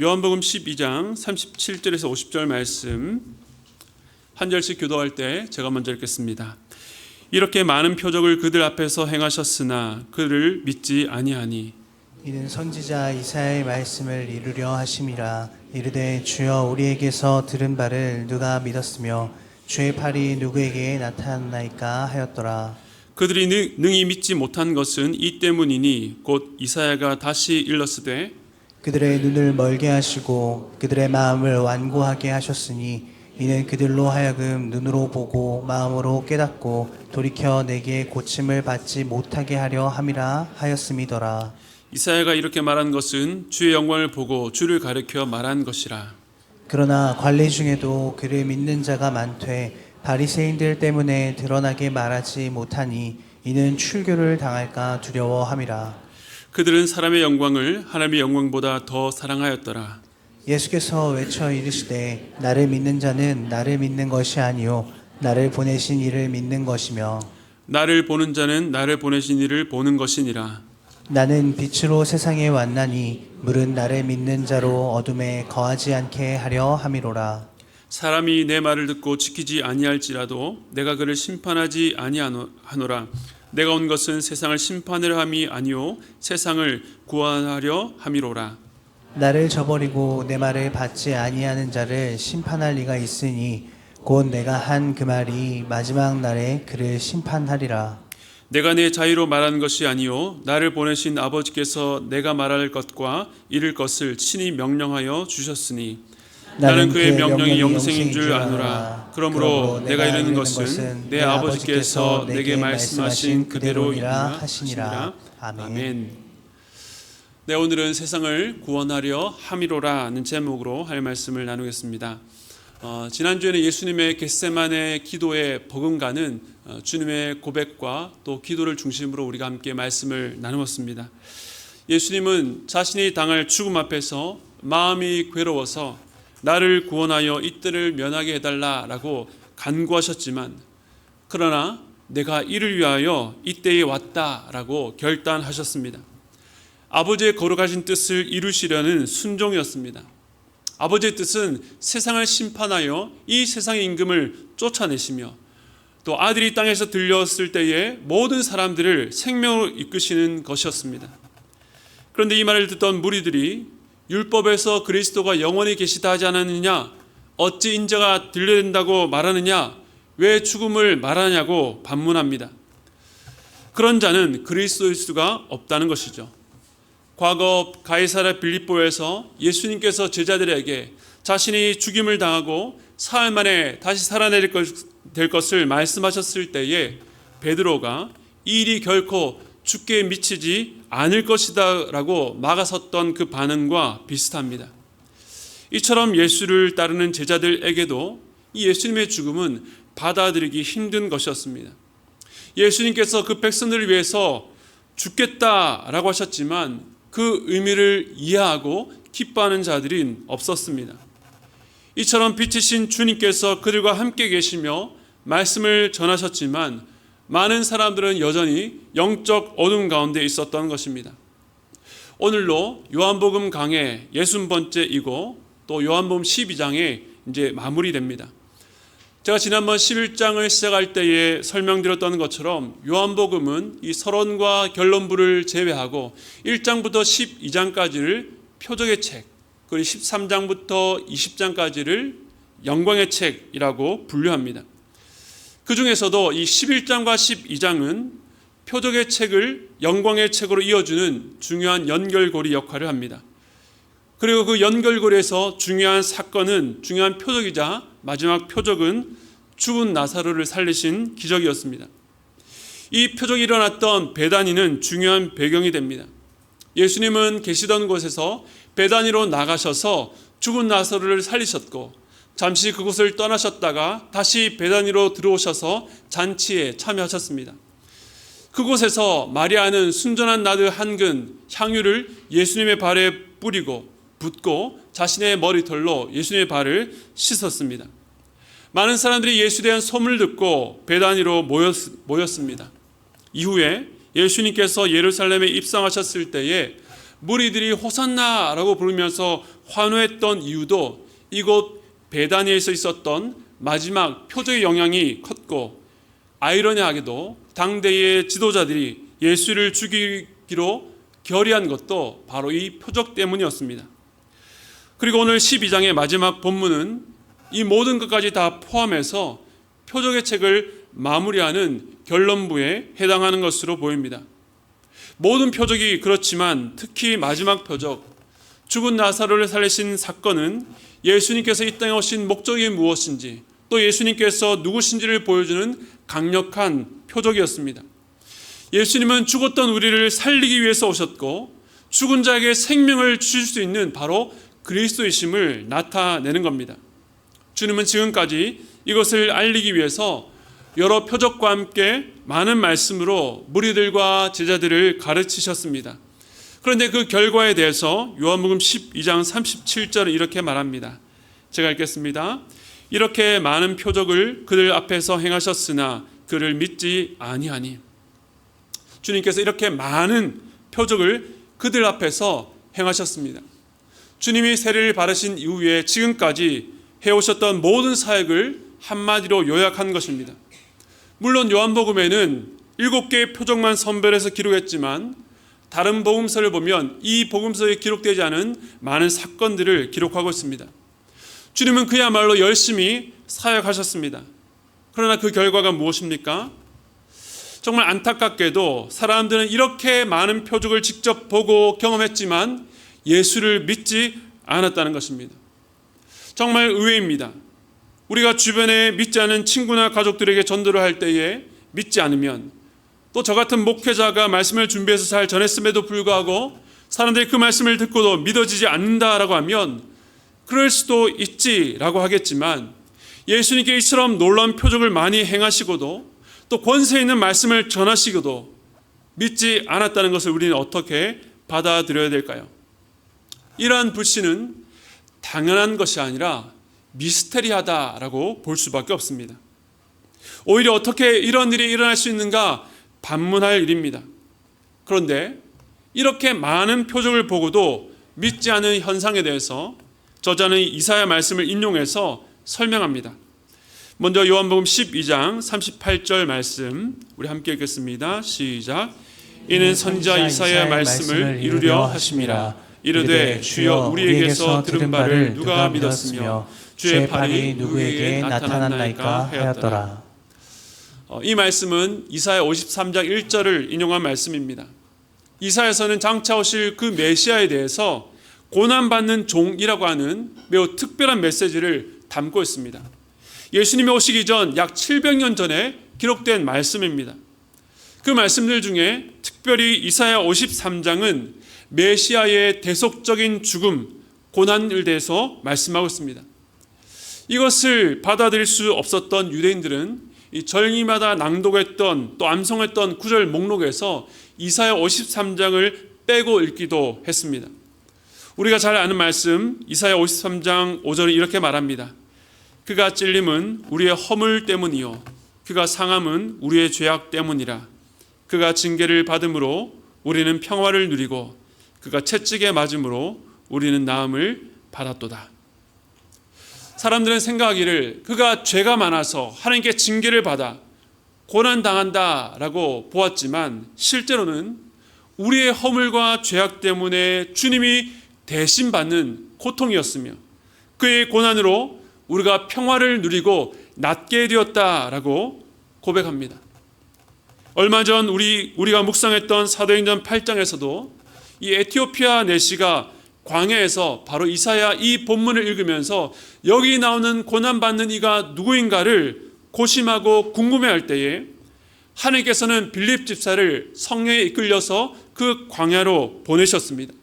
요한복음 12장 37절에서 50절 말씀 한 절씩 교도할 때 제가 먼저 읽겠습니다. 이렇게 많은 표적을 그들 앞에서 행하셨으나 그를 믿지 아니하니 이는 선지자 이사야의 말씀을 이루려 하심이라. 이르되 주여 우리에게서 들은 바를 누가 믿었으며 주의 팔이 누구에게 나타났나이까 하였더라. 그들이 능히 믿지 못한 것은 이 때문이니 곧 이사야가 다시 일렀으되 그들의 눈을 멀게 하시고 그들의 마음을 완고하게 하셨으니 이는 그들로 하여금 눈으로 보고 마음으로 깨닫고 돌이켜 내게 고침을 받지 못하게 하려 함이라 하였음이더라. 이사야가 이렇게 말한 것은 주의 영광을 보고 주를 가리켜 말한 것이라. 그러나 관리 중에도 그를 믿는 자가 많되 바리새인들 때문에 드러나게 말하지 못하니 이는 출교를 당할까 두려워함이라. 그들은 사람의 영광을 하나님의 영광보다 더 사랑하였더라. 예수께서 외쳐 이르시되 나를 믿는 자는 나를 믿는 것이 아니요 나를 보내신 이를 믿는 것이며 나를 보는 자는 나를 보내신 이를 보는 것이니라. 나는 빛으로 세상에 왔나니 물은 나를 믿는 자로 어둠에 거하지 않게 하려 함이로라. 사람이 내 말을 듣고 지키지 아니할지라도 내가 그를 심판하지 아니하노라. 내가 온 것은 세상을 심판하려 함이 아니요 세상을 구원하려 함이로라. 나를 저버리고 내 말을 받지 아니하는 자를 심판할 리가 있으니 곧 내가 한 그 말이 마지막 날에 그를 심판하리라. 내가 내 자유로 말하는 것이 아니요 나를 보내신 아버지께서 내가 말할 것과 이를 것을 친히 명령하여 주셨으니 나는 그의 명령이 영생인 줄 아노라. 그러므로 내가 이르는 것은 내 아버지께서 내게 말씀하신 그대로이라 하시니라. 아멘. 네, 오늘은 세상을 구원하려 함이로라는 제목으로 할 말씀을 나누겠습니다. 지난주에는 예수님의 겟세마네 기도의 버금가는 주님의 고백과 또 기도를 중심으로 우리가 함께 말씀을 나누었습니다. 예수님은 자신이 당할 죽음 앞에서 마음이 괴로워서 나를 구원하여 이 뜰을 면하게 해달라라고 간구하셨지만 그러나 내가 이를 위하여 이때에 왔다라고 결단하셨습니다. 아버지의 거룩하신 뜻을 이루시려는 순종이었습니다. 아버지의 뜻은 세상을 심판하여 이 세상의 임금을 쫓아내시며 또 아들이 땅에서 들렸을 때에 모든 사람들을 생명으로 이끄시는 것이었습니다. 그런데 이 말을 듣던 무리들이 율법에서 그리스도가 영원히 계시다 하지 않았느냐? 어찌 인자가 들려야 된다고 말하느냐? 왜 죽음을 말하냐고 반문합니다. 그런 자는 그리스도일 수가 없다는 것이죠. 과거 가이사랴 빌립보에서 예수님께서 제자들에게 자신이 죽임을 당하고 사흘 만에 다시 살아낼 것을 말씀하셨을 때에 베드로가 이 일이 결코 죽게 미치지 않을 것이다 라고 막아섰던 그 반응과 비슷합니다. 이처럼 예수를 따르는 제자들에게도 이 예수님의 죽음은 받아들이기 힘든 것이었습니다. 예수님께서 그 백성들을 위해서 죽겠다라고 하셨지만 그 의미를 이해하고 기뻐하는 자들이 없었습니다. 이처럼 빛이신 주님께서 그들과 함께 계시며 말씀을 전하셨지만 많은 사람들은 여전히 영적 어둠 가운데 있었던 것입니다. 오늘로 요한복음 강의 60번째이고 또 요한복음 12장에 이제 마무리됩니다. 제가 지난번 11장을 시작할 때에 설명드렸던 것처럼 요한복음은 이 서론과 결론부를 제외하고 1장부터 12장까지를 표적의 책, 그리고 13장부터 20장까지를 영광의 책이라고 분류합니다. 그 중에서도 이 11장과 12장은 표적의 책을 영광의 책으로 이어주는 중요한 연결고리 역할을 합니다. 그리고 그 연결고리에서 중요한 사건은 중요한 표적이자 마지막 표적은 죽은 나사로를 살리신 기적이었습니다. 이 표적이 일어났던 베다니는 중요한 배경이 됩니다. 예수님은 계시던 곳에서 베다니로 나가셔서 죽은 나사로를 살리셨고 잠시 그곳을 떠나셨다가 다시 베다니로 들어오셔서 잔치에 참여하셨습니다. 그곳에서 마리아는 순전한 나드 한 근 향유를 예수님의 발에 뿌리고 붓고 자신의 머리털로 예수님의 발을 씻었습니다. 많은 사람들이 예수에 대한 소문을 듣고 베다니로 모였습니다. 이후에 예수님께서 예루살렘에 입성하셨을 때에 무리들이 호산나라고 부르면서 환호했던 이유도 이곳 베다니에서 있었던 마지막 표적의 영향이 컸고, 아이러니하게도 당대의 지도자들이 예수를 죽이기로 결의한 것도 바로 이 표적 때문이었습니다. 그리고 오늘 12장의 마지막 본문은 이 모든 것까지 다 포함해서 표적의 책을 마무리하는 결론부에 해당하는 것으로 보입니다. 모든 표적이 그렇지만 특히 마지막 표적, 죽은 나사로를 살리신 사건은 예수님께서 이 땅에 오신 목적이 무엇인지, 또 예수님께서 누구신지를 보여주는 강력한 표적이었습니다. 예수님은 죽었던 우리를 살리기 위해서 오셨고, 죽은 자에게 생명을 주실 수 있는 바로 그리스도이심을 나타내는 겁니다. 주님은 지금까지 이것을 알리기 위해서 여러 표적과 함께 많은 말씀으로 무리들과 제자들을 가르치셨습니다. 그런데 그 결과에 대해서 요한복음 12장 37절은 이렇게 말합니다. 제가 읽겠습니다. 이렇게 많은 표적을 그들 앞에서 행하셨으나 그를 믿지 아니하니. 주님께서 이렇게 많은 표적을 그들 앞에서 행하셨습니다. 주님이 세례를 받으신 이후에 지금까지 해오셨던 모든 사역을 한마디로 요약한 것입니다. 물론 요한복음에는 7개의 표적만 선별해서 기록했지만 다른 복음서를 보면 이 복음서에 기록되지 않은 많은 사건들을 기록하고 있습니다. 주님은 그야말로 열심히 사역하셨습니다. 그러나 그 결과가 무엇입니까? 정말 안타깝게도 사람들은 이렇게 많은 표적을 직접 보고 경험했지만 예수를 믿지 않았다는 것입니다. 정말 의외입니다. 우리가 주변에 믿지 않은 친구나 가족들에게 전도를 할 때에 믿지 않으면, 또 저 같은 목회자가 말씀을 준비해서 잘 전했음에도 불구하고 사람들이 그 말씀을 듣고도 믿어지지 않는다라고 하면 그럴 수도 있지라고 하겠지만, 예수님께 이처럼 놀라운 표적을 많이 행하시고도 또 권세 있는 말씀을 전하시고도 믿지 않았다는 것을 우리는 어떻게 받아들여야 될까요? 이러한 불신은 당연한 것이 아니라 미스테리하다라고 볼 수밖에 없습니다. 오히려 어떻게 이런 일이 일어날 수 있는가 반문할 일입니다. 그런데 이렇게 많은 표적을 보고도 믿지 않은 현상에 대해서 저자는 이사야 말씀을 인용해서 설명합니다. 먼저 요한복음 12장 38절 말씀 우리 함께 읽겠습니다. 시작. 이는 선지자 이사야의 말씀을 이루려 하심이라. 이르되 주여 우리에게서 들은 바를 누가 믿었으며 주의 팔이 누구에게 나타났나이까 하였더라. 이 말씀은 이사야 53장 1절을 인용한 말씀입니다. 이사야서는 장차 오실 그 메시아에 대해서 고난받는 종이라고 하는 매우 특별한 메시지를 담고 있습니다. 예수님이 오시기 전 약 700년 전에 기록된 말씀입니다. 그 말씀들 중에 특별히 이사야 53장은 메시아의 대속적인 죽음, 고난을 대해서 말씀하고 있습니다. 이것을 받아들일 수 없었던 유대인들은 이 절기마다 낭독했던 또 암송했던 구절 목록에서 이사야 53장을 빼고 읽기도 했습니다. 우리가 잘 아는 말씀 이사야 53장 5절은 이렇게 말합니다. 그가 찔림은 우리의 허물 때문이요 그가 상함은 우리의 죄악 때문이라. 그가 징계를 받음으로 우리는 평화를 누리고 그가 채찍에 맞음으로 우리는 나음을 받았도다. 사람들은 생각하기를 그가 죄가 많아서 하나님께 징계를 받아 고난당한다라고 보았지만 실제로는 우리의 허물과 죄악 때문에 주님이 대신 받는 고통이었으며 그의 고난으로 우리가 평화를 누리고 낫게 되었다라고 고백합니다. 얼마 전 우리가 묵상했던 사도행전 8장에서도 이 에티오피아 내시가 광야에서 바로 이사야 이 본문을 읽으면서 여기 나오는 고난받는 이가 누구인가를 고심하고 궁금해할 때에 하나님께서는 빌립 집사를 성령에 이끌려서 그 광야로 보내셨습니다.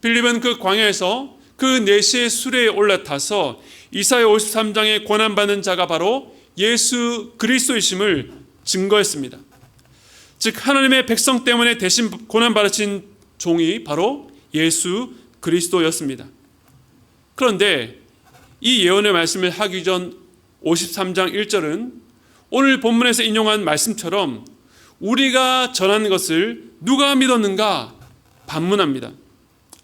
빌립은 그 광야에서 그 내시의 수레에 올라타서 이사야 53장의 고난받는 자가 바로 예수 그리스도이심을 증거했습니다. 즉 하나님의 백성 때문에 대신 고난받으신 종이 바로 예수 그리스도였습니다. 그런데 이 예언의 말씀을 하기 전 53장 1절은 오늘 본문에서 인용한 말씀처럼 우리가 전한 것을 누가 믿었는가 반문합니다.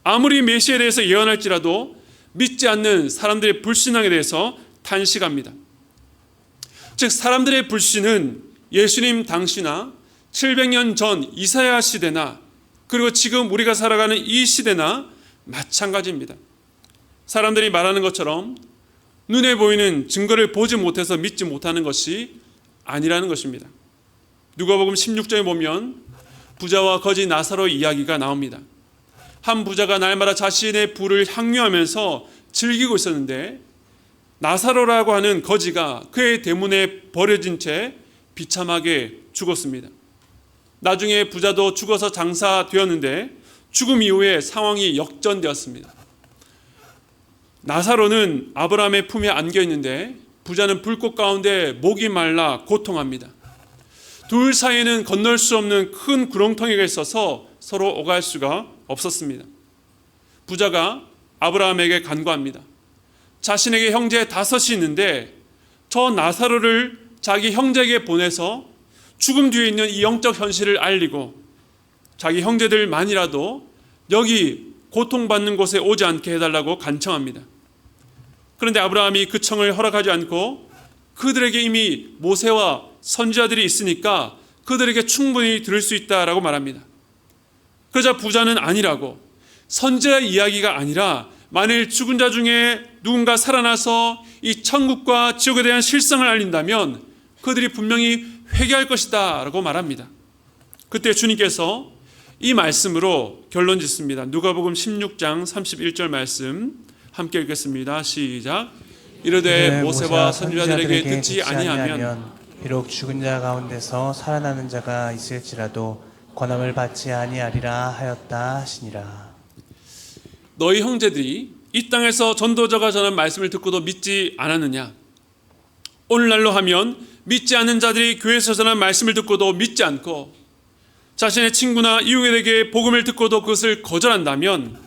아무리 메시아에 대해서 예언할지라도 믿지 않는 사람들의 불신앙에 대해서 탄식합니다. 즉 사람들의 불신은 예수님 당시나 700년 전 이사야 시대나 그리고 지금 우리가 살아가는 이 시대나 마찬가지입니다. 사람들이 말하는 것처럼 눈에 보이는 증거를 보지 못해서 믿지 못하는 것이 아니라는 것입니다. 누가복음 16장에 보면 부자와 거지 나사로 이야기가 나옵니다. 한 부자가 날마다 자신의 부를 향유하면서 즐기고 있었는데 나사로라고 하는 거지가 그의 대문에 버려진 채 비참하게 죽었습니다. 나중에 부자도 죽어서 장사되었는데 죽음 이후에 상황이 역전되었습니다. 나사로는 아브라함의 품에 안겨 있는데 부자는 불꽃 가운데 목이 말라 고통합니다. 둘 사이에는 건널 수 없는 큰 구렁텅이가 있어서 서로 오갈 수가 없었습니다. 부자가 아브라함에게 간구합니다. 자신에게 형제 5이 있는데 저 나사로를 자기 형제에게 보내서 죽음 뒤에 있는 이 영적 현실을 알리고 자기 형제들만이라도 여기 고통받는 곳에 오지 않게 해달라고 간청합니다. 그런데 아브라함이 그 청을 허락하지 않고 그들에게 이미 모세와 선지자들이 있으니까 그들에게 충분히 들을 수 있다라고 말합니다. 그러자 부자는 아니라고, 선지자의 이야기가 아니라 만일 죽은 자 중에 누군가 살아나서 이 천국과 지옥에 대한 실상을 알린다면 그들이 분명히 회개할 것이다 라고 말합니다. 그때 주님께서 이 말씀으로 결론 짓습니다. 누가복음 16장 31절 말씀 함께 읽겠습니다. 시작. 이르되 모세와 선지자들에게 듣지 아니하면 비록 죽은 자 가운데서 살아나는 자가 있을지라도 권함을 받지 아니하리라 하였다 하시니라. 너희 형제들이 이 땅에서 전도자가 전한 말씀을 듣고도 믿지 않았느냐? 오늘날로 하면 믿지 않는 자들이 교회에서 전한 말씀을 듣고도 믿지 않고 자신의 친구나 이웃에게 복음을 듣고도 그것을 거절한다면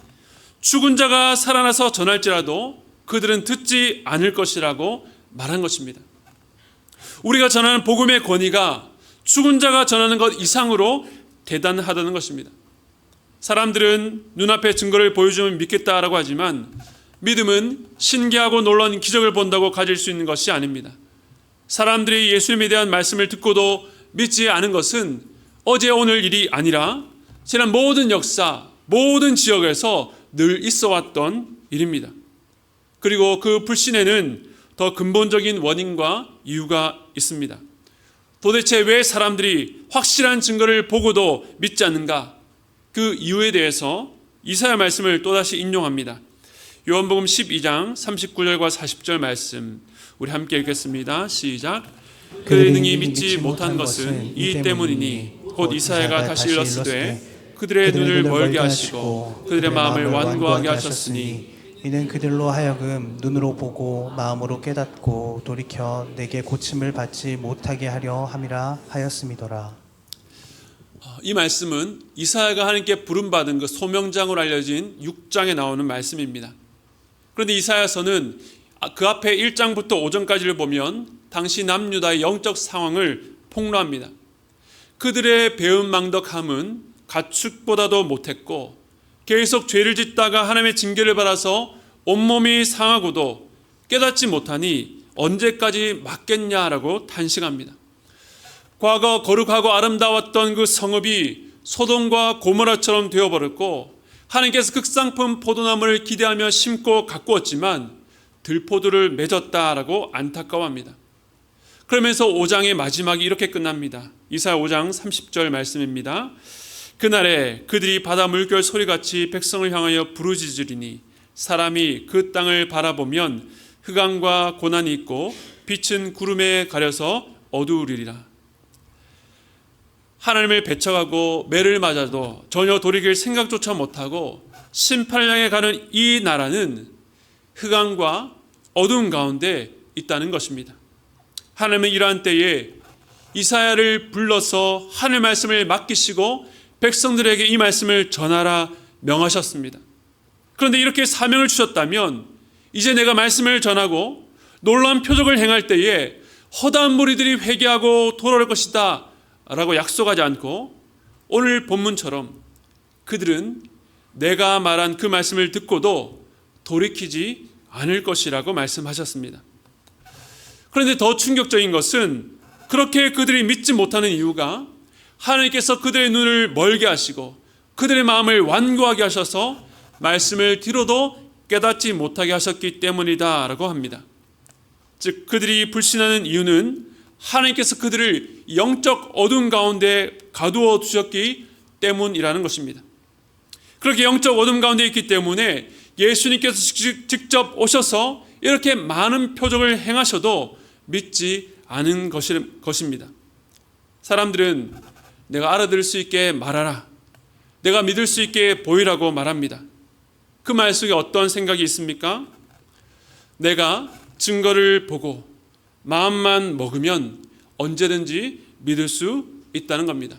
죽은 자가 살아나서 전할지라도 그들은 듣지 않을 것이라고 말한 것입니다. 우리가 전하는 복음의 권위가 죽은 자가 전하는 것 이상으로 대단하다는 것입니다. 사람들은 눈앞에 증거를 보여주면 믿겠다라고 하지만 믿음은 신기하고 놀라운 기적을 본다고 가질 수 있는 것이 아닙니다. 사람들이 예수님에 대한 말씀을 듣고도 믿지 않은 것은 어제 오늘 일이 아니라 지난 모든 역사, 모든 지역에서 늘 있어 왔던 일입니다. 그리고 그 불신에는 더 근본적인 원인과 이유가 있습니다. 도대체 왜 사람들이 확실한 증거를 보고도 믿지 않는가? 그 이유에 대해서 이사야 말씀을 또다시 인용합니다. 요한복음 12장 39절과 40절 말씀 우리 함께 읽겠습니다. 시작. 그들이 능히 믿지 못한 것은 이 때문이니 곧 이사야가 다시 일렀으되 그들의 눈을 멀게 하시고 그들의 마음을 완고하게 하셨으니 이는 그들로 하여금 눈으로 보고 마음으로 깨닫고 돌이켜 내게 고침을 받지 못하게 하려 함이라 하였음이더라. 이 말씀은 이사야가 하나님께 부름받은 그 소명장으로 알려진 6장에 나오는 말씀입니다. 그런데 이사야서는 그 앞에 1장부터 5장까지를 보면 당시 남유다의 영적 상황을 폭로합니다. 그들의 배은망덕함은 가축보다도 못했고 계속 죄를 짓다가 하나님의 징계를 받아서 온몸이 상하고도 깨닫지 못하니 언제까지 맞겠냐라고 탄식합니다. 과거 거룩하고 아름다웠던 그 성읍이 소돔과 고모라처럼 되어버렸고 하나님께서 극상품 포도나무를 기대하며 심고 가꾸었지만 들포도를 맺었다라고 안타까워합니다. 그러면서 5장의 마지막이 이렇게 끝납니다. 이사야 5장 30절 말씀입니다. 그날에 그들이 바다 물결 소리같이 백성을 향하여 부르짖으리니 사람이 그 땅을 바라보면 흑암과 고난이 있고 빛은 구름에 가려서 어두우리라. 하나님을 배척하고 매를 맞아도 전혀 돌이킬 생각조차 못하고 심판을 향해 가는 이 나라는 흑암과 어두움 가운데 있다는 것입니다. 하나님은 이러한 때에 이사야를 불러서 하늘 말씀을 맡기시고 백성들에게 이 말씀을 전하라 명하셨습니다. 그런데 이렇게 사명을 주셨다면 이제 내가 말씀을 전하고 놀라운 표적을 행할 때에 허다한 무리들이 회개하고 돌아올 것이다 라고 약속하지 않고 오늘 본문처럼 그들은 내가 말한 그 말씀을 듣고도 돌이키지 않을 것이라고 말씀하셨습니다. 그런데 더 충격적인 것은 그렇게 그들이 믿지 못하는 이유가 하나님께서 그들의 눈을 멀게 하시고 그들의 마음을 완고하게 하셔서 말씀을 들어도 깨닫지 못하게 하셨기 때문이다라고 합니다. 즉 그들이 불신하는 이유는 하나님께서 그들을 영적 어둠 가운데 가두어 두셨기 때문이라는 것입니다. 그렇게 영적 어둠 가운데 있기 때문에 예수님께서 직접 오셔서 이렇게 많은 표적을 행하셔도 믿지 않은 것입니다. 사람들은 내가 알아들을 수 있게 말하라, 내가 믿을 수 있게 보이라고 말합니다. 그 말 속에 어떤 생각이 있습니까? 내가 증거를 보고 마음만 먹으면 언제든지 믿을 수 있다는 겁니다.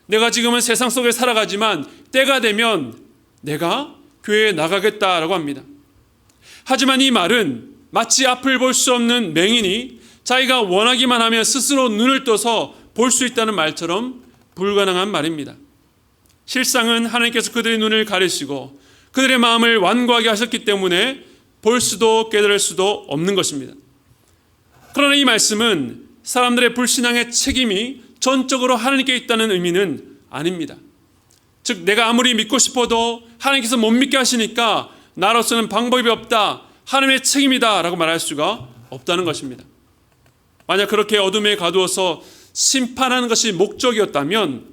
내가 지금은 세상 속에 살아가지만 때가 되면 내가 교회에 나가겠다라고 합니다. 하지만 이 말은 마치 앞을 볼 수 없는 맹인이 자기가 원하기만 하면 스스로 눈을 떠서 볼 수 있다는 말처럼 불가능한 말입니다. 실상은 하나님께서 그들의 눈을 가리시고 그들의 마음을 완고하게 하셨기 때문에 볼 수도 깨달을 수도 없는 것입니다. 그러나 이 말씀은 사람들의 불신앙의 책임이 전적으로 하나님께 있다는 의미는 아닙니다. 즉 내가 아무리 믿고 싶어도 하나님께서 못 믿게 하시니까 나로서는 방법이 없다, 하나님의 책임이다 라고 말할 수가 없다는 것입니다. 만약 그렇게 어둠에 가두어서 심판하는 것이 목적이었다면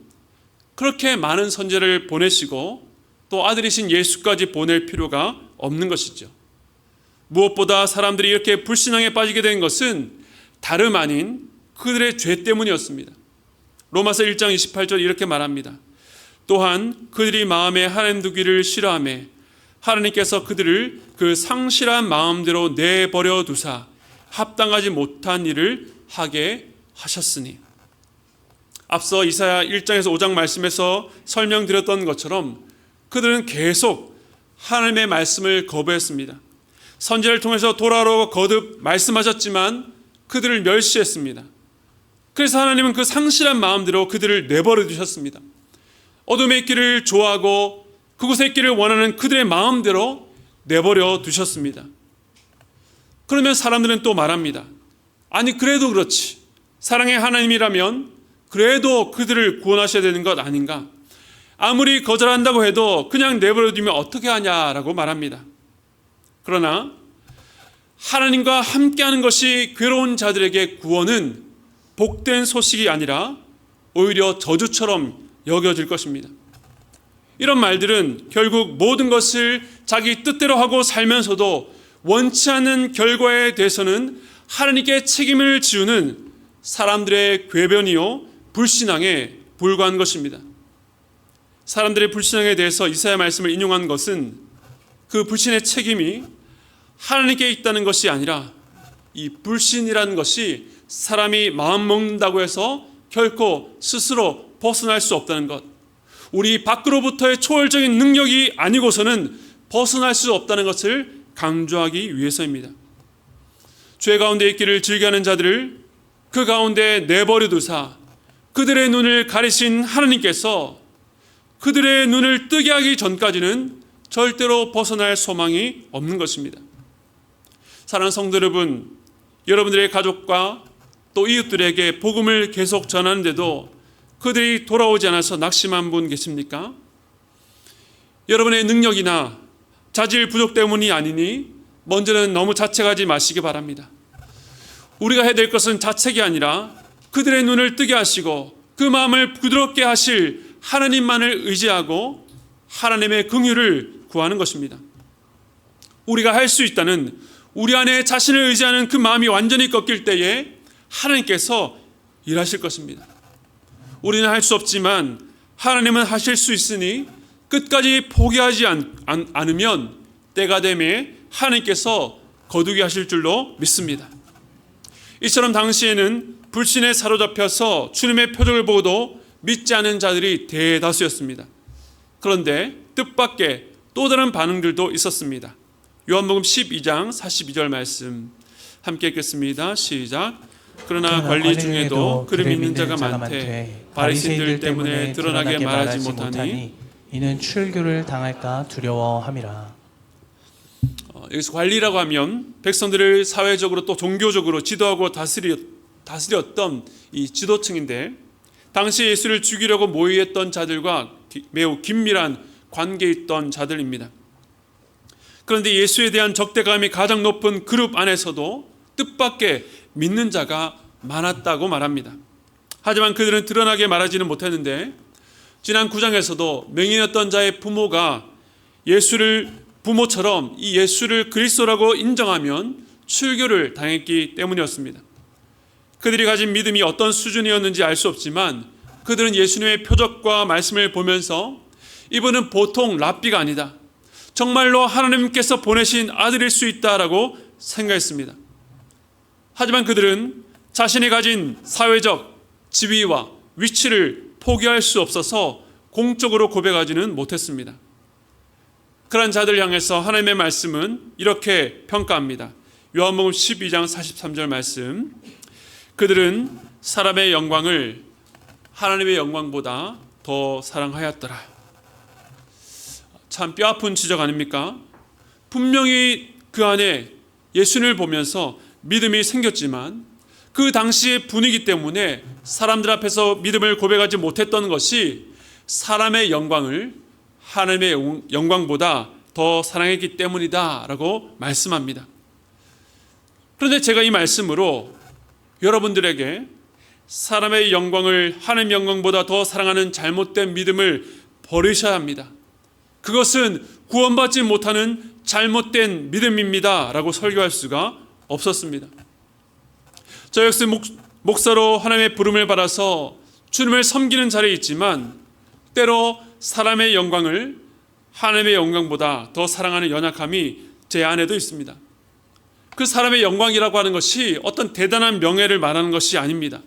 그렇게 많은 선지자를 보내시고 또 아들이신 예수까지 보낼 필요가 없는 것이죠. 무엇보다 사람들이 이렇게 불신앙에 빠지게 된 것은 다름 아닌 그들의 죄 때문이었습니다. 로마서 1장 28절 이렇게 말합니다. 또한 그들이 마음에 하나님 두기를 싫어하며 하나님께서 그들을 그 상실한 마음대로 내버려 두사 합당하지 못한 일을 하게 하셨으니. 앞서 이사야 1장에서 5장 말씀에서 설명드렸던 것처럼 그들은 계속 하나님의 말씀을 거부했습니다. 선지자를 통해서 돌아오라고 거듭 말씀하셨지만 그들을 멸시했습니다. 그래서 하나님은 그 상실한 마음대로 그들을 내버려 두셨습니다. 어둠의 있기를 좋아하고 그곳에 있기를 원하는 그들의 마음대로 내버려 두셨습니다. 그러면 사람들은 또 말합니다. 아니 그래도 그렇지, 사랑의 하나님이라면 그래도 그들을 구원하셔야 되는 것 아닌가? 아무리 거절한다고 해도 그냥 내버려 두면 어떻게 하냐라고 말합니다. 그러나 하나님과 함께하는 것이 괴로운 자들에게 구원은 복된 소식이 아니라 오히려 저주처럼 여겨질 것입니다. 이런 말들은 결국 모든 것을 자기 뜻대로 하고 살면서도 원치 않는 결과에 대해서는 하나님께 책임을 지우는 사람들의 궤변이요 불신앙에 불과한 것입니다. 사람들의 불신앙에 대해서 이사야 말씀을 인용한 것은 그 불신의 책임이 하나님께 있다는 것이 아니라 이 불신이라는 것이 사람이 마음 먹는다고 해서 결코 스스로 벗어날 수 없다는 것, 우리 밖으로부터의 초월적인 능력이 아니고서는 벗어날 수 없다는 것을 강조하기 위해서입니다. 죄 가운데 있기를 즐겨하는 자들을 그 가운데 내버려 두사 그들의 눈을 가리신 하나님께서 그들의 눈을 뜨게 하기 전까지는 절대로 벗어날 소망이 없는 것입니다. 사랑하는 성도 여러분, 여러분들의 가족과 또 이웃들에게 복음을 계속 전하는데도 그들이 돌아오지 않아서 낙심한 분 계십니까? 여러분의 능력이나 자질 부족 때문이 아니니 먼저는 너무 자책하지 마시기 바랍니다. 우리가 해야 될 것은 자책이 아니라 그들의 눈을 뜨게 하시고 그 마음을 부드럽게 하실 하나님만을 의지하고 하나님의 긍휼을 구하는 것입니다. 우리가 할 수 있다는 우리 안에 자신을 의지하는 그 마음이 완전히 꺾일 때에 하나님께서 일하실 것입니다. 우리는 할 수 없지만 하나님은 하실 수 있으니 끝까지 포기하지 않으면 때가 되매 하나님께서 거두게 하실 줄로 믿습니다. 이처럼 당시에는 불신에 사로잡혀서 주님의 표적을 보고도 믿지 않은 자들이 대다수였습니다. 그런데 뜻밖의 또 다른 반응들도 있었습니다. 요한복음 12장 42절 말씀 함께 읽겠습니다. 시작. 그러나 관리 중에도 그를 믿는 자가 많되 바리새인들 때문에 드러나게 말하지 못하니 이는 출교를 당할까 두려워함이라. 여기서 관리라고 하면 백성들을 사회적으로 또 종교적으로 지도하고 다스렸던 이 지도층인데, 당시 예수를 죽이려고 모의했던 자들과 매우 긴밀한 관계에 있던 자들입니다. 그런데 예수에 대한 적대감이 가장 높은 그룹 안에서도 뜻밖의 믿는 자가 많았다고 말합니다. 하지만 그들은 드러나게 말하지는 못했는데, 지난 9장에서도 맹인이었던 자의 부모가 부모처럼 이 예수를 그리스도라고 인정하면 출교를 당했기 때문이었습니다. 그들이 가진 믿음이 어떤 수준이었는지 알 수 없지만 그들은 예수님의 표적과 말씀을 보면서 이분은 보통 랍비가 아니다, 정말로 하나님께서 보내신 아들일 수 있다라고 생각했습니다. 하지만 그들은 자신이 가진 사회적 지위와 위치를 포기할 수 없어서 공적으로 고백하지는 못했습니다. 그런 자들 향해서 하나님의 말씀은 이렇게 평가합니다. 요한복음 12장 43절 말씀, 그들은 사람의 영광을 하나님의 영광보다 더 사랑하였더라. 참 뼈아픈 지적 아닙니까? 분명히 그 안에 예수님을 보면서 믿음이 생겼지만 그 당시의 분위기 때문에 사람들 앞에서 믿음을 고백하지 못했던 것이 사람의 영광을 하나님의 영광보다 더 사랑했기 때문이다 라고 말씀합니다. 그런데 제가 이 말씀으로 여러분들에게 사람의 영광을 하나님의 영광보다 더 사랑하는 잘못된 믿음을 버리셔야 합니다, 그것은 구원받지 못하는 잘못된 믿음입니다 라고 설교할 수가 없었습니다. 저 역시 목사로 하나님의 부름을 받아서 주님을 섬기는 자리에 있지만 때로 사람의 영광을 하나님의 영광보다 더 사랑하는 연약함이 제 안에도 있습니다. 그 사람의 영광이라고 하는 것이 어떤 대단한 명예를 말하는 것이 아닙니다.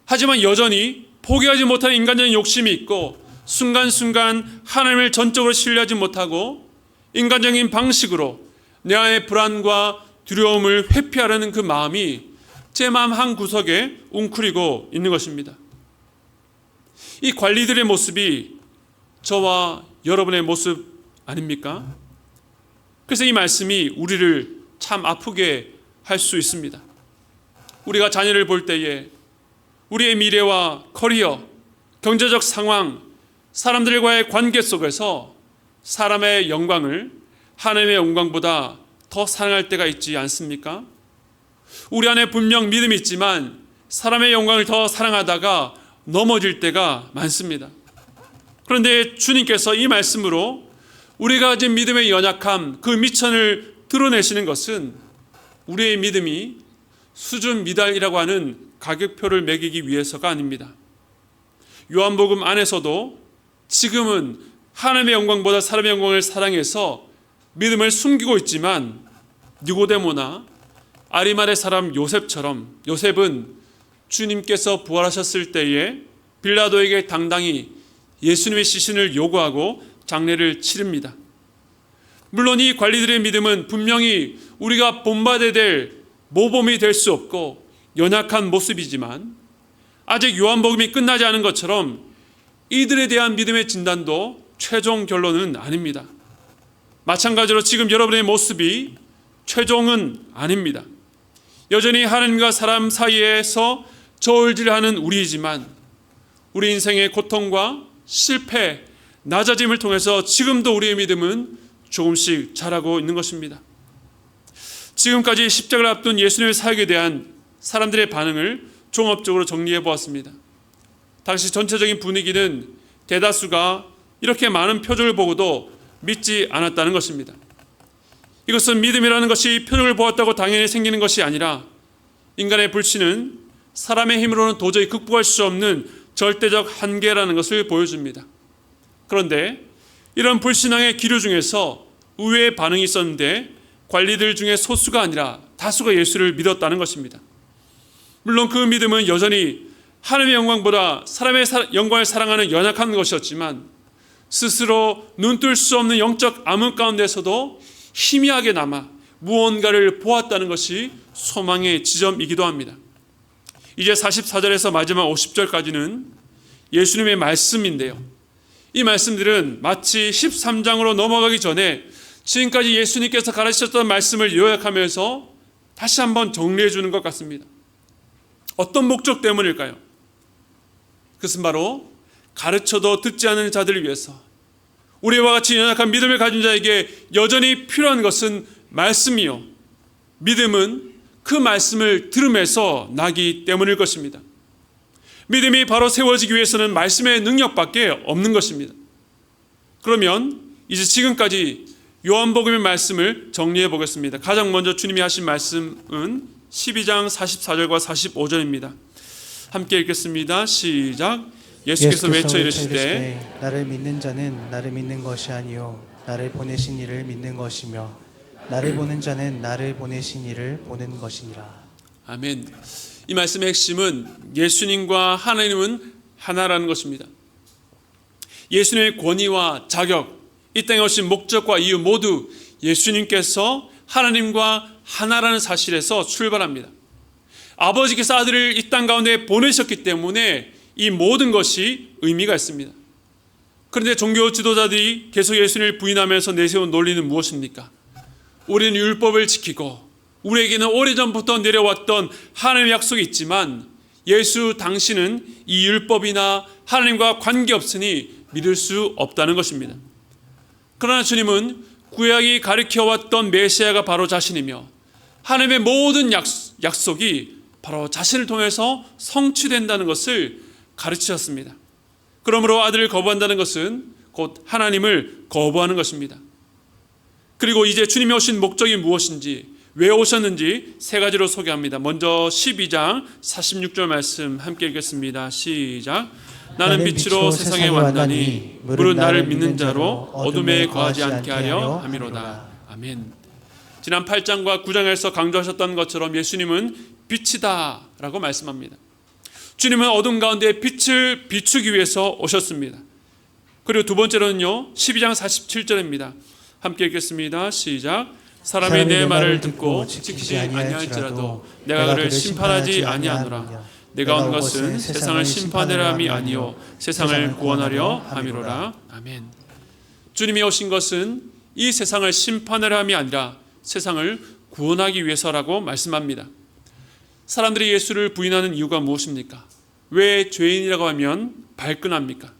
하지만 여전히 포기하지 못하는 인간적인 욕심이 있고 순간순간 하나님을 전적으로 신뢰하지 못하고 인간적인 방식으로 내 안의 불안과 두려움을 회피하려는 그 마음이 제 마음 한 구석에 웅크리고 있는 것입니다. 이 관리들의 모습이 저와 여러분의 모습 아닙니까? 그래서 이 말씀이 우리를 참 아프게 할 수 있습니다. 우리가 자녀를 볼 때에 우리의 미래와 커리어, 경제적 상황, 사람들과의 관계 속에서 사람의 영광을 하나님의 영광보다 더 사랑할 때가 있지 않습니까? 우리 안에 분명 믿음이 있지만 사람의 영광을 더 사랑하다가 넘어질 때가 많습니다. 그런데 주님께서 이 말씀으로 우리가 가진 믿음의 연약함, 그 미천을 드러내시는 것은 우리의 믿음이 수준 미달이라고 하는 가격표를 매기기 위해서가 아닙니다. 요한복음 안에서도 지금은 하나님의 영광보다 사람의 영광을 사랑해서 믿음을 숨기고 있지만 니고데모나 아리마대 사람 요셉처럼 요셉은 주님께서 부활하셨을 때에 빌라도에게 당당히 예수님의 시신을 요구하고 장례를 치릅니다. 물론 이 관리들의 믿음은 분명히 우리가 본받아야 될 모범이 될 수 없고 연약한 모습이지만 아직 요한복음이 끝나지 않은 것처럼 이들에 대한 믿음의 진단도 최종 결론은 아닙니다. 마찬가지로 지금 여러분의 모습이 최종은 아닙니다. 여전히 하나님과 사람 사이에서 저울질하는 우리이지만 우리 인생의 고통과 실패, 낮아짐을 통해서 지금도 우리의 믿음은 조금씩 자라고 있는 것입니다. 지금까지 십자가를 앞둔 예수님의 사역에 대한 사람들의 반응을 종합적으로 정리해 보았습니다. 당시 전체적인 분위기는 대다수가 이렇게 많은 표적을 보고도 믿지 않았다는 것입니다. 이것은 믿음이라는 것이 표적을 보았다고 당연히 생기는 것이 아니라 인간의 불신은 사람의 힘으로는 도저히 극복할 수 없는 절대적 한계라는 것을 보여줍니다. 그런데 이런 불신앙의 기류 중에서 의외의 반응이 있었는데 관리들 중에 소수가 아니라 다수가 예수를 믿었다는 것입니다. 물론 그 믿음은 여전히 하나님의 영광보다 사람의 영광을 사랑하는 연약한 것이었지만 스스로 눈뜰 수 없는 영적 암흑 가운데서도 희미하게 남아 무언가를 보았다는 것이 소망의 지점이기도 합니다. 이제 44절에서 마지막 50절까지는 예수님의 말씀인데요, 이 말씀들은 마치 13장으로 넘어가기 전에 지금까지 예수님께서 가르치셨던 말씀을 요약하면서 다시 한번 정리해 주는 것 같습니다. 어떤 목적 때문일까요? 그것은 바로 가르쳐도 듣지 않는 자들을 위해서, 우리와 같이 연약한 믿음을 가진 자에게 여전히 필요한 것은 말씀이요, 믿음은 그 말씀을 들음에서 나기 때문일 것입니다. 믿음이 바로 세워지기 위해서는 말씀의 능력밖에 없는 것입니다. 그러면 이제 지금까지 요한복음의 말씀을 정리해 보겠습니다. 가장 먼저 주님이 하신 말씀은 12장 44절과 45절입니다. 함께 읽겠습니다. 시작. 예수께서 외쳐 이르시되 나를 믿는 자는 나를 믿는 것이 아니요 나를 보내신 이를 믿는 것이며 나를 보는 자는 나를 보내신 이를 보는 것이니라. 아멘. 이 말씀의 핵심은 예수님과 하나님은 하나라는 것입니다. 예수님의 권위와 자격, 이 땅에 오신 목적과 이유 모두 예수님께서 하나님과 하나라는 사실에서 출발합니다. 아버지께서 아들을 이 땅 가운데 보내셨기 때문에 이 모든 것이 의미가 있습니다. 그런데 종교 지도자들이 계속 예수님을 부인하면서 내세운 논리는 무엇입니까? 우리는 율법을 지키고 우리에게는 오래전부터 내려왔던 하나님의 약속이 있지만 예수 당신은 이 율법이나 하나님과 관계없으니 믿을 수 없다는 것입니다. 그러나 주님은 구약이 가르쳐왔던 메시아가 바로 자신이며 하나님의 모든 약속이 바로 자신을 통해서 성취된다는 것을 가르치셨습니다. 그러므로 아들을 거부한다는 것은 곧 하나님을 거부하는 것입니다. 그리고 이제 주님이 오신 목적이 무엇인지, 왜 오셨는지 세 가지로 소개합니다. 먼저 12장 46절 말씀 함께 읽겠습니다. 시작. 나는 빛으로 세상에 왔나니 물은 나를 믿는 자로 어둠에 거하지 않게 하려 함이로다. 아멘. 지난 8장과 9장에서 강조하셨던 것처럼 예수님은 빛이다 라고 말씀합니다. 주님은 어둠 가운데 빛을 비추기 위해서 오셨습니다. 그리고 두 번째로는요, 12장 47절입니다. 함께 읽겠습니다. 시작. 사람이 내 말을 듣고 지키지 아니할지라도 내가 그를 심판하지 아니하노라. 내가 온 것은 세상을 심판하려 함이 아니요 세상을 구원하려 함이로라. 아멘. 주님이 오신 것은 이 세상을 심판하려 함이 아니라 세상을 구원하기 위해서라고 말씀합니다. 사람들이 예수를 부인하는 이유가 무엇입니까? 왜 죄인이라고 하면 발끈합니까?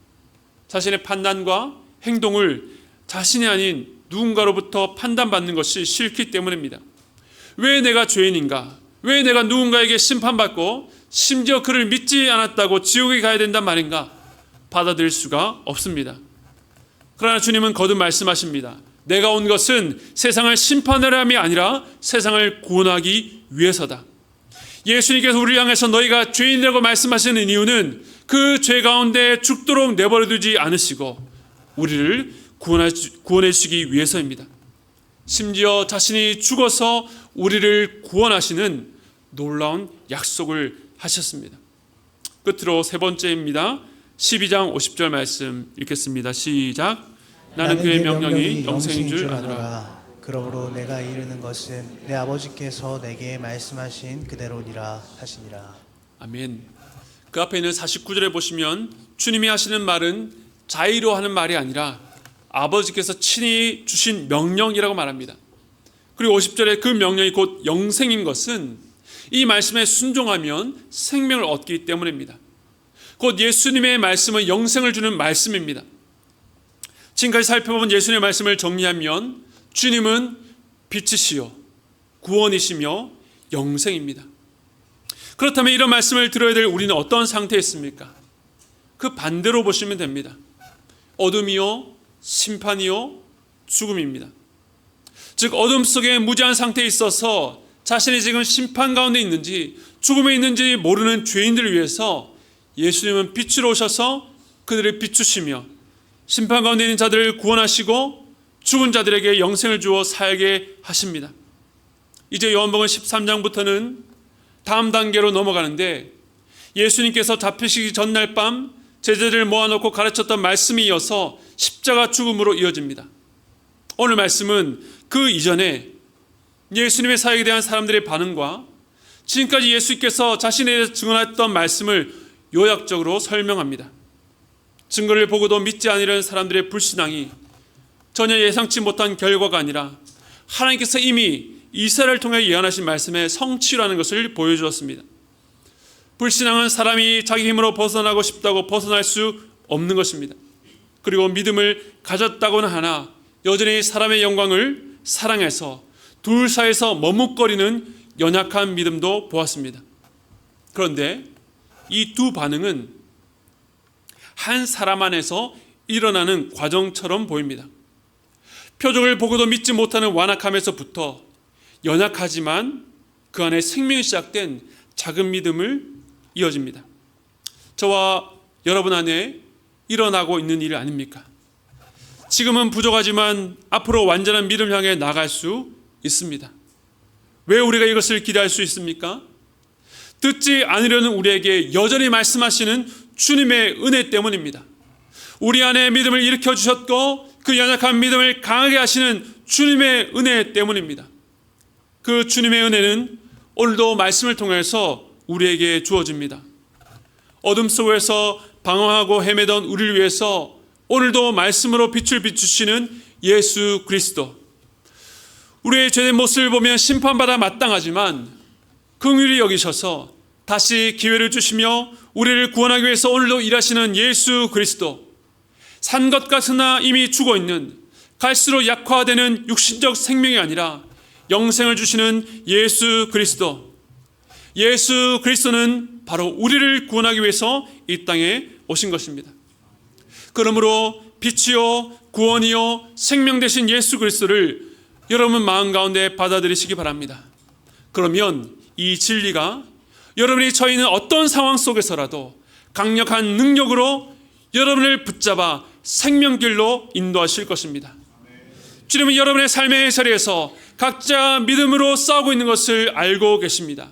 자신의 판단과 행동을 자신이 아닌 누군가로부터 판단받는 것이 싫기 때문입니다. 왜 내가 죄인인가? 왜 내가 누군가에게 심판받고 심지어 그를 믿지 않았다고 지옥에 가야 된단 말인가? 받아들일 수가 없습니다. 그러나 주님은 거듭 말씀하십니다. 내가 온 것은 세상을 심판하려 함이 아니라 세상을 구원하기 위해서다. 예수님께서 우리를 향해서 너희가 죄인이라고 말씀하시는 이유는 그 죄 가운데 죽도록 내버려두지 않으시고 우리를 구원해 주시기 위해서입니다. 심지어 자신이 죽어서 우리를 구원하시는 놀라운 약속을 하셨습니다. 끝으로 세 번째입니다. 12장 50절 말씀 읽겠습니다. 시작. 나는 그의 명령이 영생인 줄 아노라. 그러므로 내가 이르는 것은 내 아버지께서 내게 말씀하신 그대로니라 하시니라. 아멘. 그 앞에 있는 49절에 보시면 주님이 하시는 말은 자의로 하는 말이 아니라 아버지께서 친히 주신 명령이라고 말합니다. 그리고 50절에 그 명령이 곧 영생인 것은 이 말씀에 순종하면 생명을 얻기 때문입니다. 곧 예수님의 말씀은 영생을 주는 말씀입니다. 지금까지 살펴본 예수님의 말씀을 정리하면 주님은 빛이시요 구원이시며 영생입니다. 그렇다면 이런 말씀을 들어야 될 우리는 어떤 상태에 있습니까? 그 반대로 보시면 됩니다. 어둠이요 심판이요 죽음입니다. 즉 어둠 속에 무지한 상태에 있어서 자신이 지금 심판 가운데 있는지 죽음에 있는지 모르는 죄인들을 위해서 예수님은 빛으로 오셔서 그들을 비추시며 심판 가운데 있는 자들을 구원하시고 죽은 자들에게 영생을 주어 살게 하십니다. 이제 요한복음 13장부터는 다음 단계로 넘어가는데 예수님께서 잡히시기 전날 밤 제자들을 모아놓고 가르쳤던 말씀이 이어서 십자가 죽음으로 이어집니다. 오늘 말씀은 그 이전에 예수님의 사역에 대한 사람들의 반응과 지금까지 예수님께서 자신에 대해서 증언했던 말씀을 요약적으로 설명합니다. 증거를 보고도 믿지 않으려는 사람들의 불신앙이 전혀 예상치 못한 결과가 아니라 하나님께서 이미 이스라엘을 통해 예언하신 말씀의 성취라는 것을 보여주었습니다. 불신앙은 사람이 자기 힘으로 벗어나고 싶다고 벗어날 수 없는 것입니다. 그리고 믿음을 가졌다고는 하나 여전히 사람의 영광을 사랑해서 둘 사이에서 머뭇거리는 연약한 믿음도 보았습니다. 그런데 이 두 반응은 한 사람 안에서 일어나는 과정처럼 보입니다. 표적을 보고도 믿지 못하는 완악함에서부터 연약하지만 그 안에 생명이 시작된 작은 믿음을 이어집니다. 저와 여러분 안에 일어나고 있는 일 아닙니까? 지금은 부족하지만 앞으로 완전한 믿음을 향해 나갈 수 있습니다. 왜 우리가 이것을 기대할 수 있습니까? 듣지 않으려는 우리에게 여전히 말씀하시는 주님의 은혜 때문입니다. 우리 안에 믿음을 일으켜 주셨고 그 연약한 믿음을 강하게 하시는 주님의 은혜 때문입니다. 그 주님의 은혜는 오늘도 말씀을 통해서 우리에게 주어집니다. 어둠 속에서 방황하고 헤매던 우리를 위해서 오늘도 말씀으로 빛을 비추시는 예수 그리스도. 우리의 죄된 모습을 보면 심판받아 마땅하지만 긍휼히 여기셔서 다시 기회를 주시며 우리를 구원하기 위해서 오늘도 일하시는 예수 그리스도. 산 것 같으나 이미 죽어있는 갈수록 약화되는 육신적 생명이 아니라 영생을 주시는 예수 그리스도. 예수 그리스도는 바로 우리를 구원하기 위해서 이 땅에 오신 것입니다. 그러므로 빛이요 구원이요 생명 되신 예수 그리스도를 여러분 마음 가운데 받아들이시기 바랍니다. 그러면 이 진리가 여러분이 처해 있는 어떤 상황 속에서라도 강력한 능력으로 여러분을 붙잡아 생명길로 인도하실 것입니다. 주님은 여러분의 삶의 자리에서 각자 믿음으로 싸우고 있는 것을 알고 계십니다.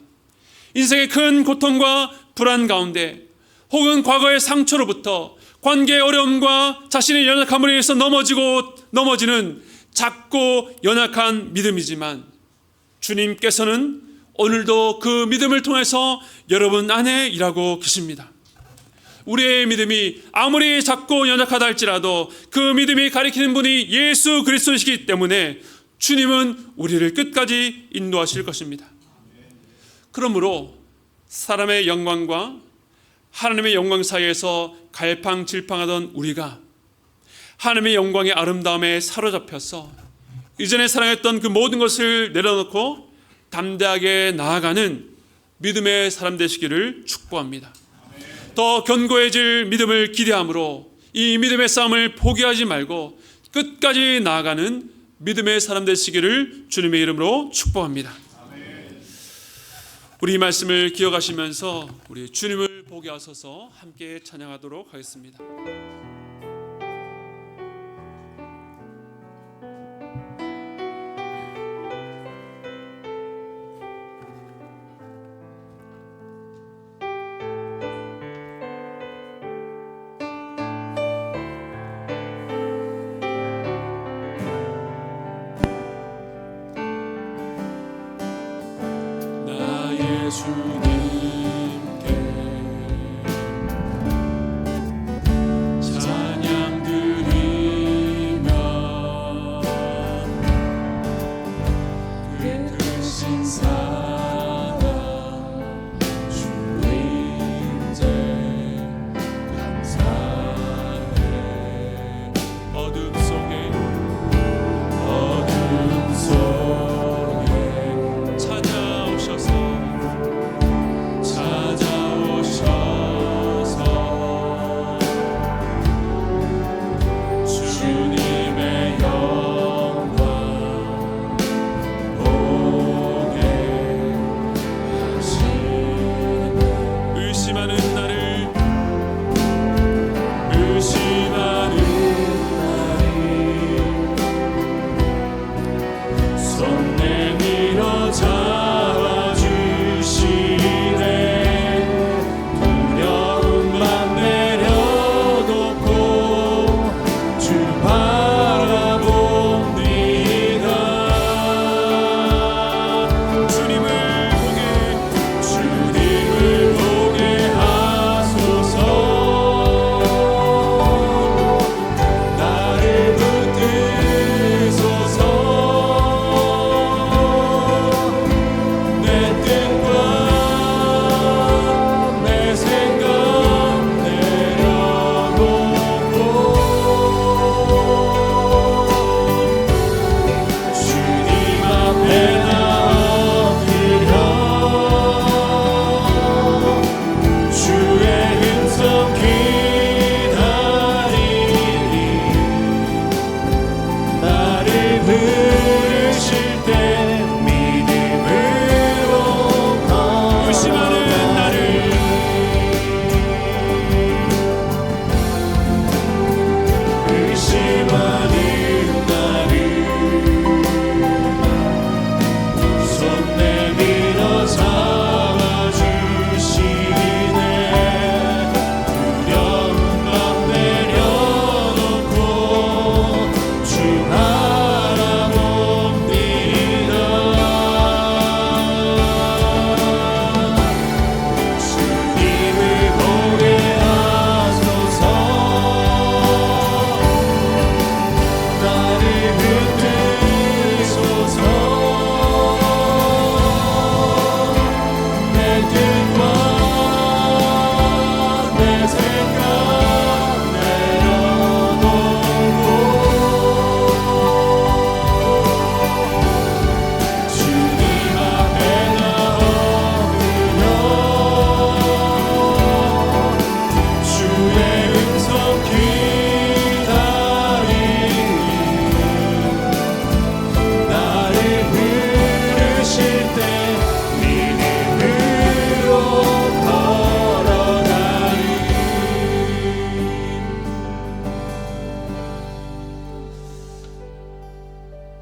인생의 큰 고통과 불안 가운데 혹은 과거의 상처로부터 관계의 어려움과 자신의 연약함으로 인해서 넘어지는 작고 연약한 믿음이지만 주님께서는 오늘도 그 믿음을 통해서 여러분 안에 일하고 계십니다. 우리의 믿음이 아무리 작고 연약하다 할지라도 그 믿음이 가리키는 분이 예수 그리스도이시기 때문에 주님은 우리를 끝까지 인도하실 것입니다. 그러므로 사람의 영광과 하나님의 영광 사이에서 갈팡질팡하던 우리가 하나님의 영광의 아름다움에 사로잡혀서 이전에 사랑했던 그 모든 것을 내려놓고 담대하게 나아가는 믿음의 사람 되시기를 축복합니다. 더 견고해질 믿음을 기대함으로 이 믿음의 싸움을 포기하지 말고 끝까지 나아가는 믿음의 사람 되시기를 주님의 이름으로 축복합니다. 우리 이 말씀을 기억하시면서 우리 주님을 보게 하소서 함께 찬양하도록 하겠습니다. 주님께 찬양 드리며 그 크신 사랑 주님께 감사해. 어둠 속에 찾아오셔서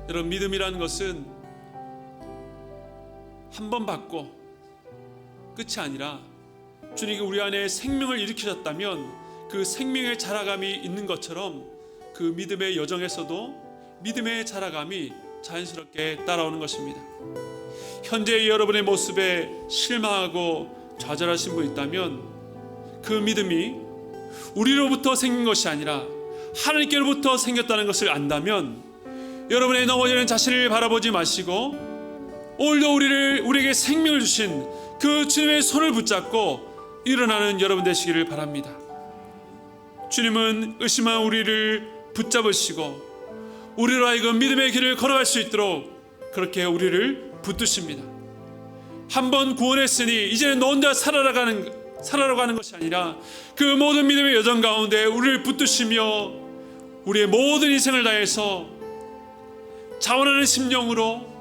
여러분, 믿음이라는 것은 한 번 받고 끝이 아니라 주님이 우리 안에 생명을 일으키셨다면 그 생명의 자라감이 있는 것처럼 그 믿음의 여정에서도 믿음의 자라감이 자연스럽게 따라오는 것입니다. 현재 여러분의 모습에 실망하고 좌절하신 분 있다면 그 믿음이 우리로부터 생긴 것이 아니라 하나님께로부터 생겼다는 것을 안다면 여러분의 넘어지는 자신을 바라보지 마시고 오늘도 우리에게 생명을 주신 그 주님의 손을 붙잡고 일어나는 여러분 되시기를 바랍니다. 주님은 의심한 우리를 붙잡으시고 우리로 하여금 믿음의 길을 걸어갈 수 있도록 그렇게 우리를 붙드십니다. 한번 구원했으니 이제는 너 혼자 살아라고 하는 것이 아니라 그 모든 믿음의 여정 가운데 우리를 붙드시며 우리의 모든 인생을 다해서 자원하는 심령으로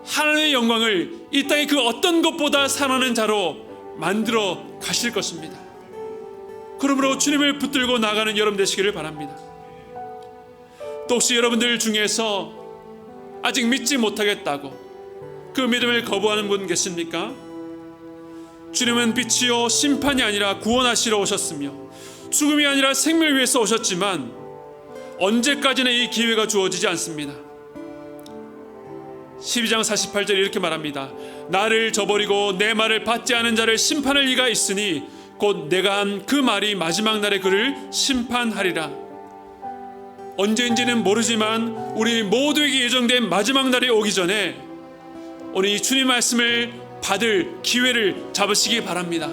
하나님의 영광을 이 땅의 그 어떤 것보다 사랑하는 자로 만들어 가실 것입니다. 그러므로 주님을 붙들고 나가는 여러분 되시기를 바랍니다. 또 혹시 여러분들 중에서 아직 믿지 못하겠다고 그 믿음을 거부하는 분 계십니까? 주님은 빛이요 심판이 아니라 구원하시러 오셨으며 죽음이 아니라 생명을 위해서 오셨지만 언제까지나 이 기회가 주어지지 않습니다. 12장 48절에 이렇게 말합니다. 나를 저버리고 내 말을 받지 않은 자를 심판할 이가 있으니 곧 내가 한 그 말이 마지막 날에 그를 심판하리라. 언제인지는 모르지만 우리 모두에게 예정된 마지막 날이 오기 전에 오늘 이 주님 말씀을 받을 기회를 잡으시기 바랍니다.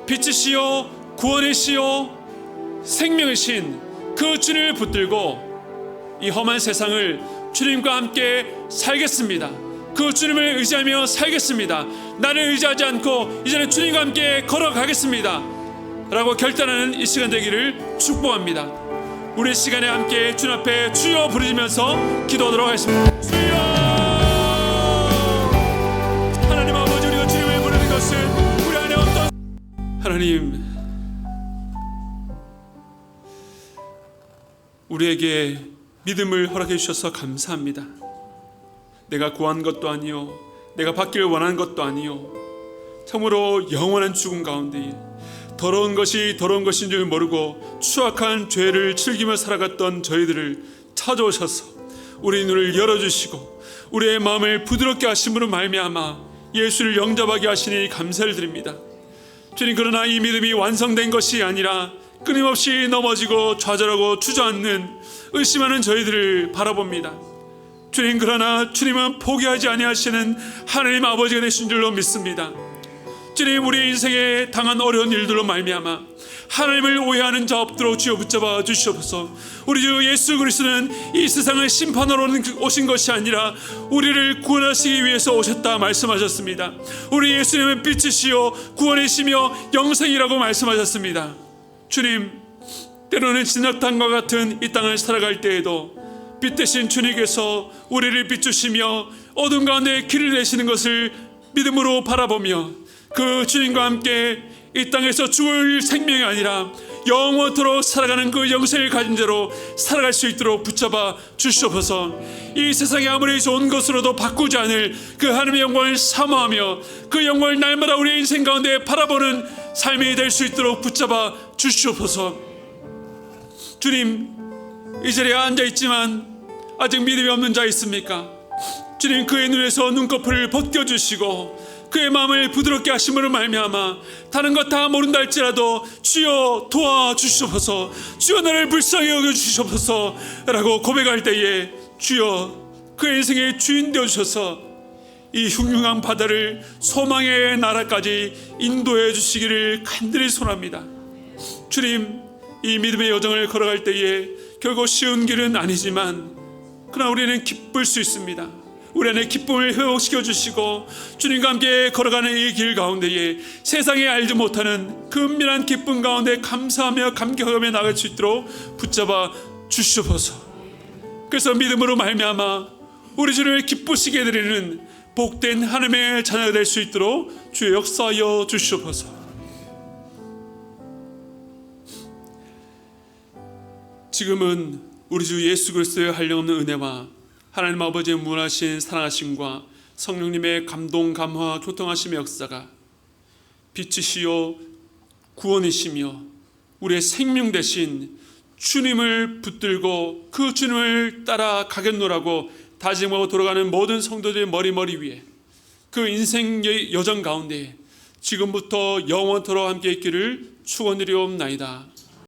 빛이시요 구원이시요 생명이신 그 주님을 붙들고 이 험한 세상을 주님과 함께 살겠습니다. 그 주님을 의지하며 살겠습니다. 나를 의지하지 않고 이제는 주님과 함께 걸어가겠습니다 라고 결단하는 이 시간 되기를 축복합니다. 우리 시간에 함께 주님 앞에 주여 부르시면서 기도하도록 하겠습니다. 주여! 하나님 아버지, 우리가 주님을 부르는 것은 우리 안에 어떤 하나님 우리에게 믿음을 허락해 주셔서 감사합니다. 내가 구한 것도 아니요 내가 받기를 원하는 것도 아니요 참으로 영원한 죽음 가운데에 더러운 것이 더러운 것인 줄 모르고 추악한 죄를 즐기며 살아갔던 저희들을 찾아오셔서 우리 눈을 열어주시고 우리의 마음을 부드럽게 하심으로 말미암아 예수를 영접하게 하시니 감사를 드립니다. 주님, 그러나 이 믿음이 완성된 것이 아니라 끊임없이 넘어지고 좌절하고 주저앉는 의심하는 저희들을 바라봅니다. 주님, 그러나 주님은 포기하지 아니하시는 하나님 아버지가 되신 줄로 믿습니다. 주님, 우리 인생에 당한 어려운 일들로 말미암아 하나님을 오해하는 자 없도록 주여 붙잡아 주시옵소서. 우리 주 예수 그리스도는 이 세상을 심판하러 오신 것이 아니라 우리를 구원하시기 위해서 오셨다 말씀하셨습니다. 우리 예수님은 빛이시요 구원이시며 영생이라고 말씀하셨습니다. 주님, 때로는 진흙탕과 같은 이 땅을 살아갈 때에도 빛 대신 주님께서 우리를 비추시며 어둠 가운데 길을 내시는 것을 믿음으로 바라보며 그 주님과 함께 이 땅에서 죽을 생명이 아니라 영원토록 살아가는 그 영생을 가진 자로 살아갈 수 있도록 붙잡아 주시옵소서. 이 세상이 아무리 좋은 것으로도 바꾸지 않을 그 하나님의 영광을 사모하며 그 영광을 날마다 우리의 인생 가운데 바라보는 삶이 될 수 있도록 붙잡아 주시옵소서. 주님, 이 자리에 앉아있지만 아직 믿음이 없는 자 있습니까? 주님, 그의 눈에서 눈꺼풀을 벗겨주시고 그의 마음을 부드럽게 하심으로 말미암아 다른 것 다 모른다 할지라도 주여 도와주시옵소서, 주여 나를 불쌍히 여겨주시옵소서 라고 고백할 때에 주여 그의 인생의 주인 되어주셔서 이 흉흉한 바다를 소망의 나라까지 인도해 주시기를 간절히 소원합니다. 주님, 이 믿음의 여정을 걸어갈 때에 결국 쉬운 길은 아니지만 그러나 우리는 기쁠 수 있습니다. 우리 안에 기쁨을 회복시켜 주시고 주님과 함께 걸어가는 이 길 가운데에 세상에 알지 못하는 그 은밀한 기쁨 가운데 감사하며 감격하며 나갈 수 있도록 붙잡아 주시옵소서. 그래서 믿음으로 말미암아 우리 주님을 기쁘시게 드리는 복된 하나님의 자녀가 될 수 있도록 주의 역사하여 주시옵소서. 지금은 우리 주 예수 그리스도의 한량없는 은혜와 하나님 아버지의 무한하신 사랑하심과 성령님의 감동, 감화, 교통하심의 역사가 빛이시요 구원이시며 우리의 생명 대신 주님을 붙들고 그 주님을 따라 가겠노라고 다짐하고 돌아가는 모든 성도들의 머리 위에 그 인생의 여정 가운데 지금부터 영원토록 함께 있기를 축원드리옵나이다.